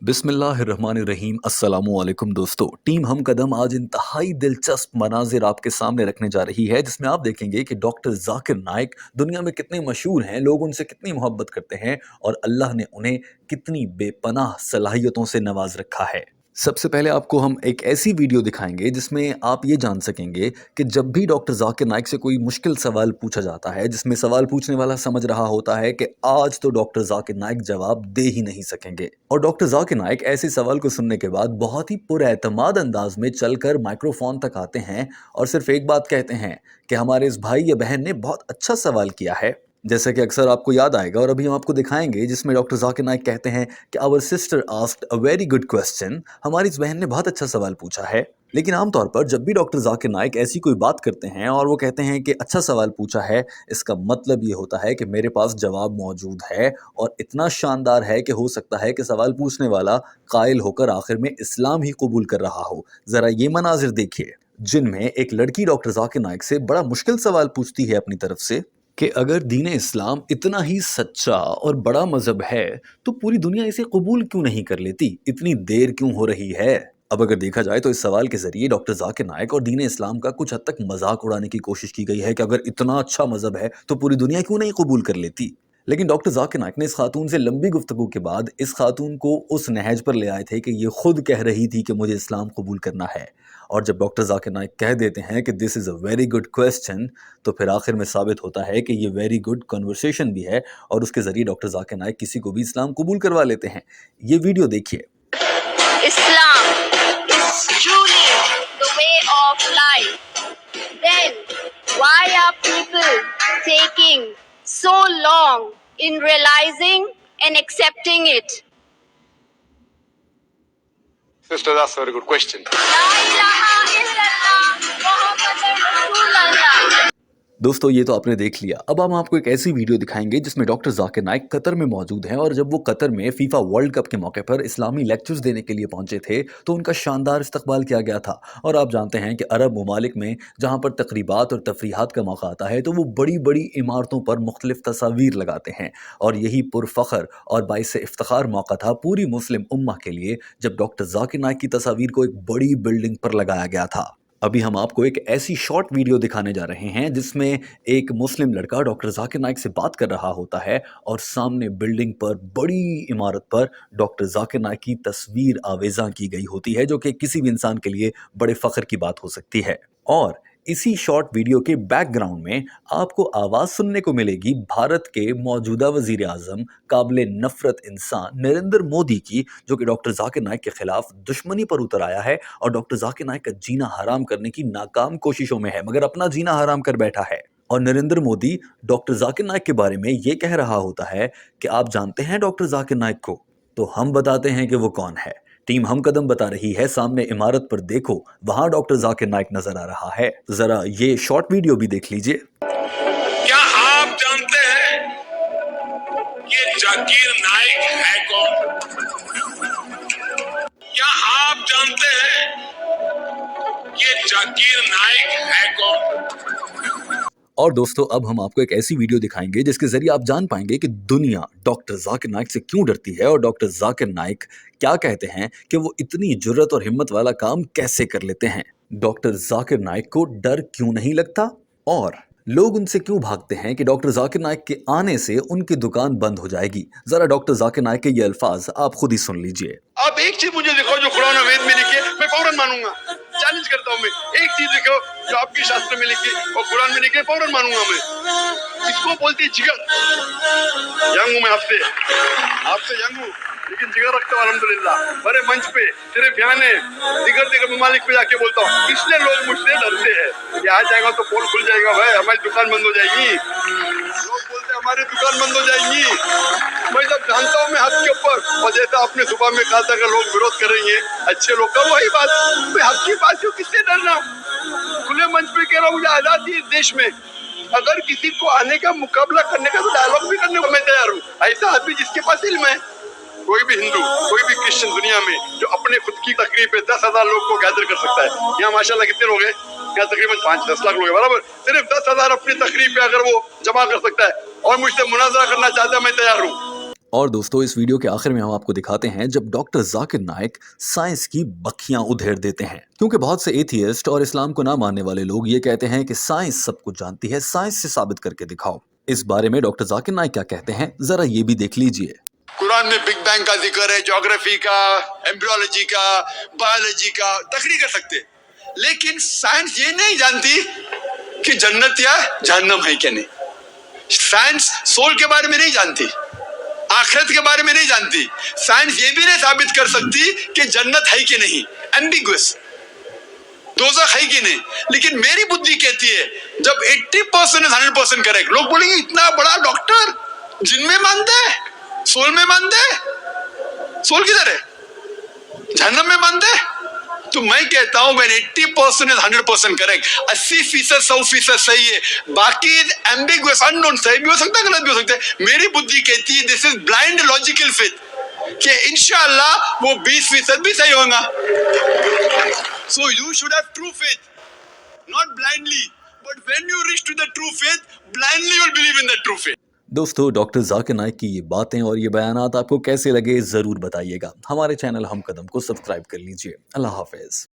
बिस्मिल्लाहिर्रहमानिर्रहीम अस्सलामुअलैकुम दोस्तों। टीम हम कदम आज इंतहाई दिलचस्प मनाजिर आपके सामने रखने जा रही है, जिसमें आप देखेंगे कि डॉक्टर जाकिर नाइक दुनिया में कितने मशहूर हैं, लोग उनसे कितनी मोहब्बत करते हैं और अल्लाह ने उन्हें कितनी बेपनाह सलाहियतों से नवाज रखा है। सबसे पहले आपको हम एक ऐसी वीडियो दिखाएंगे जिसमें आप ये जान सकेंगे कि जब भी डॉक्टर जाकिर नाइक से कोई मुश्किल सवाल पूछा जाता है, जिसमें सवाल पूछने वाला समझ रहा होता है कि आज तो डॉक्टर जाकिर नाइक जवाब दे ही नहीं सकेंगे, और डॉक्टर जाकिर नाइक ऐसे सवाल को सुनने के बाद बहुत ही पुरएतमाद अंदाज में चलकर माइक्रोफोन तक आते हैं और सिर्फ एक बात कहते हैं कि हमारे इस भाई या बहन ने बहुत अच्छा सवाल किया है। जैसा कि अक्सर आपको याद आएगा और अभी हम आपको दिखाएंगे, जिसमें डॉक्टर जाकिर नाइक कहते हैं कि our sister asked a very good question, हमारी इस बहन ने बहुत अच्छा सवाल पूछा है। लेकिन आमतौर पर जब भी डॉक्टर जाकिर नाइक ऐसी कोई बात करते हैं और वो कहते हैं कि अच्छा सवाल पूछा है, इसका मतलब ये होता है कि मेरे पास जवाब मौजूद है और इतना शानदार है कि हो सकता है कि सवाल पूछने वाला कायल होकर आखिर में इस्लाम ही कबूल कर रहा हो। जरा ये मनाजिर देखिए जिनमें एक लड़की डॉक्टर जाकिर नाइक से बड़ा मुश्किल सवाल पूछती है अपनी तरफ से कि अगर दीन इस्लाम इतना ही सच्चा और बड़ा मजहब है तो पूरी दुनिया इसे कबूल क्यों नहीं कर लेती, इतनी देर क्यों हो रही है। अब अगर देखा जाए तो इस सवाल के जरिए डॉक्टर जाकिर नाइक और दीन इस्लाम का कुछ हद तक मजाक उड़ाने की कोशिश की गई है कि अगर इतना अच्छा मजहब है तो पूरी दुनिया क्यों नहीं कबूल कर लेती। लेकिन डॉक्टर जाकिर नाइक ने इस खातून से लंबी गुफ्तगू के बाद इस खातून को उस नहज पर ले आए थे कि ये खुद कह रही थी कि मुझे इस्लाम कबूल करना है, और जब डॉक्टर जाकिर नाइक कह देते हैं कि this is a very good question, तो फिर आखिर में साबित होता है कि ये वेरी गुड कन्वर्सेशन भी है और उसके ज़रिए डॉक्टर जाकिर नाइक किसी को भी इस्लाम कबूल करवा लेते हैं। ये वीडियो देखिए। Islam is truly the way of life. Then why are people taking so long in realizing and accepting it? Sister, that's a very good question. La ilaha illallah Muhammadur Rasulullah. दोस्तों ये तो आपने देख लिया। अब हम आपको एक ऐसी वीडियो दिखाएंगे जिसमें डॉक्टर जाकिर नाइक कतर में मौजूद हैं, और जब वो कतर में फीफा वर्ल्ड कप के मौके पर इस्लामी लेक्चर्स देने के लिए पहुंचे थे तो उनका शानदार इस्तकबाल किया गया था। और आप जानते हैं कि अरब ममालिक में जहां पर तकरीबात और तफरीहात का मौका आता है तो वो बड़ी बड़ी इमारतों पर मुख्तलिफ तस्वीर लगाते हैं, और यही पुरफ़ख्र और बाइस इफ्तिखार मौका था पूरी मुस्लिम उम्मा के लिए जब डॉक्टर जाकिर नाइक की तस्वीर को एक बड़ी बिल्डिंग पर लगाया गया था। अभी हम आपको एक ऐसी शॉर्ट वीडियो दिखाने जा रहे हैं जिसमें एक मुस्लिम लड़का डॉक्टर जाकिर नाइक से बात कर रहा होता है और सामने बिल्डिंग पर बड़ी इमारत पर डॉक्टर जाकिर नाइक की तस्वीर आवेज़ां की गई होती है, जो कि किसी भी इंसान के लिए बड़े फ़ख्र की बात हो सकती है। और इसी शॉर्ट वीडियो के बैकग्राउंड में आपको आवाज़ सुनने को मिलेगी भारत के मौजूदा वज़ीर आज़म काबिल नफ़रत इंसान नरेंद्र मोदी की, जो कि डॉक्टर जाकिर नाइक के खिलाफ दुश्मनी पर उतर आया है और डॉक्टर जाकिर नाइक का जीना हराम करने की नाकाम कोशिशों में है, मगर अपना जीना हराम कर बैठा है। और नरेंद्र मोदी डॉक्टर जाकिर नाइक के बारे में ये कह रहा होता है कि आप जानते हैं डॉक्टर जाकिर नाइक को, तो हम बताते हैं कि वो कौन है। टीम हम कदम बता रही है सामने इमारत पर देखो, वहां डॉक्टर जाकिर नाइक नजर आ रहा है। जरा ये शॉर्ट वीडियो भी देख लीजिए। क्या आप जानते हैं ये जाकिर नाइक है कौन? क्या आप जानते हैं ये जाकिर नाइक है कौन? और दोस्तों अब हम आपको एक ऐसी वीडियो दिखाएंगे जिसके जरिए आप जान पाएंगे कि दुनिया डॉक्टर जाकिर नाइक से क्यों डरती है और डॉक्टर जाकिर नाइक क्या कहते हैं कि वो इतनी जुर्रत और हिम्मत वाला काम कैसे कर लेते हैं। डॉक्टर जाकिर नाइक को डर क्यों नहीं लगता और लोग उनसे क्यों भागते हैं कि डॉक्टर जाकिर नाइक के आने से उनकी दुकान बंद हो जाएगी। जरा डॉक्टर जाकिर नाइक के ये अल्फाज आप खुद ही सुन लीजिए। आप एक चीज मुझे दिखाओ जो कुरान और वेद में लिखी है, मैं फौरन मानूंगा। चैलेंज करता हूँ मैं, एक चीज दिखाओ जो आपके शास्त्र में लिखी और कुरान में लिखी है, फौरन मानूंगा मैं। इसको बोलती है जिगर। यंग हूँ मैं आपसे यंग हूँ, लेकिन जिगर रखता हूँ अल्हम्दुलिल्लाह। बड़े मंच पे सिर्फ यहाँ ने दिगर दिगर ममालिक पे जाके बोलता हूँ, इसलिए लोग मुझसे डरते हैं। ये आ जाएगा तो पोल खुल जाएगा, भाई हमारी दुकान बंद हो जाएगी। लोग बोलते हैं हमारी दुकान बंद हो जाएगी। मैं जब जानता हूँ मैं हक के ऊपर, और जैसा आपने सुबह में कहा था कि लोग विरोध कर रही हैं, अच्छे लोग का वही बात, मैं हक की बात क्यों किससे डरना हूँ। खुले मंच पे कह रहा हूँ, मुझे आजादी इस देश में, अगर किसी को आने का मुकाबला करने का तो डायलॉग भी करने को मैं तैयार हूँ। ऐसा आदमी जिसके पास इल्म है, कोई भी हिंदू कोई भी क्रिश्चियन दुनिया में जो अपने खुद की तकरीब पे 10,000 लोग को गैदर कर सकता है। यहाँ माशाल्लाह कितने लोग हैं, यहाँ तकरीबन 5-10 लाख लोग हैं बराबर। सिर्फ 10,000 अपनी तकरीब पे अगर वो जमा कर सकता है और मुझसे मुनाजरा करना चाहता है, मैं तैयार हूँ। और दोस्तों इस वीडियो के आखिर में हम आपको दिखाते हैं जब डॉक्टर जाकिर नाइक साइंस की बखियां उधेड़ देते हैं, क्योंकि बहुत से एथियस्ट और इस्लाम को ना मानने वाले लोग ये कहते हैं कि साइंस सब कुछ जानती है, साइंस से साबित करके दिखाओ। इस बारे में डॉक्टर जाकिर नाइक क्या कहते हैं जरा ये भी देख लीजिए। कुरान में बिग बैंग का जिक्र है, ज्योग्राफी का, एम्ब्रियोलॉजी का, बायोलॉजी का, तकरीर कर सकते हैं, लेकिन साइंस ये नहीं जानती कि जन्नत या जहन्नम है क्या नहीं। साइंस सोल के बारे में नहीं जानती, आखिरत के बारे में नहीं जानती। साइंस ये भी नहीं साबित कर सकती कि जन्नत है कि नहीं, एम्बिगुअस, दोज़ख है कि नहीं। लेकिन मेरी बुद्धि कहती है जब 80% 100% करेक्ट, लोग बोलेंगे इतना बड़ा डॉक्टर जिन में मानता है, सोल में मानता है, सोल किधर है, जहन्नम में मानता है। तो मैं कहता हूं when 80% 100% करेक्ट, 80% 100% सही है, बाकी एम्बिगुअस अननोन, सही भी हो सकता है गलत भी हो सकता है। मेरी बुद्धि कहती है this is blind logical faith कि इंशाअल्लाह वो 20% भी सही होगा। So you should have true faith, not blindly, but when you reach to the true faith, blindly you will believe in the true faith. दोस्तों डॉक्टर जाकिर नाइक की ये बातें और ये बयानात आपको कैसे लगे जरूर बताइएगा। हमारे चैनल हम कदम को सब्सक्राइब कर लीजिए। अल्लाह हाफिज।